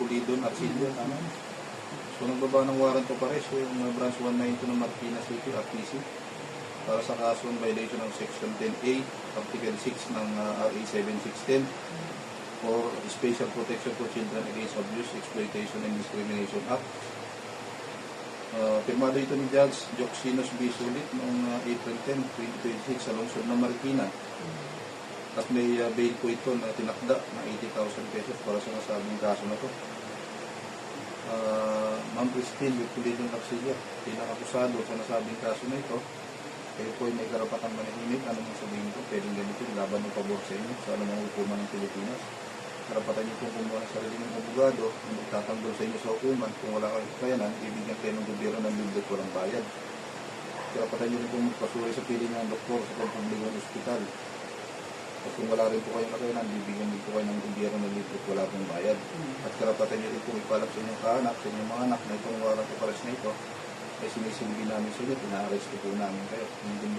Pulidon, Arcilio, tama. So nagbaba ng warrant of arrest yung branch 192 ng Marikina City, RTC, para sa kasong violation ng Section 10A, Article 6 ng RA 7610 for Special Protection for Children Against Abuse, Exploitation, and Discrimination Act. Pirmado ito ni Judge Joxinos B. Sulit noong April 10, 2026 sa lungsod ng Marikina. At may bail po ito na tinakda na 80,000 pesos para sa nasabing kaso na ito. Ma'am Christine Pulidon Arcilla, pinakakusado sa nasabing kaso na ito. Kayo po ay may karapatang manahimik. Ano mong sabihin ko? Pwedeng ganito, laban ng pabor sa inyo sa anumang hukuman ng Pilipinas. Karapatan niyo pong kumuha ng sarili ng abogado na magtatanggol sa inyo sa hukuman. Kung wala kayong kakayanan, ibigyan kayo ng gobyerno ng libre at walang bayad. Karapatan niyo rin pong magpasuri sa piling ng doktor sa pampublikong ospital. At kung wala rin po kayong kakayanan, bibigyan din po kayo ng gobyerno ng libre at wala pong bayad. At karapatan niyo rin pong ipalap sa inyong kaanak, sa inyong mga anak na itong warrant of arrest na ito ay sinisilbi namin sa inyo, pina-arrest po namin kayo. Hindi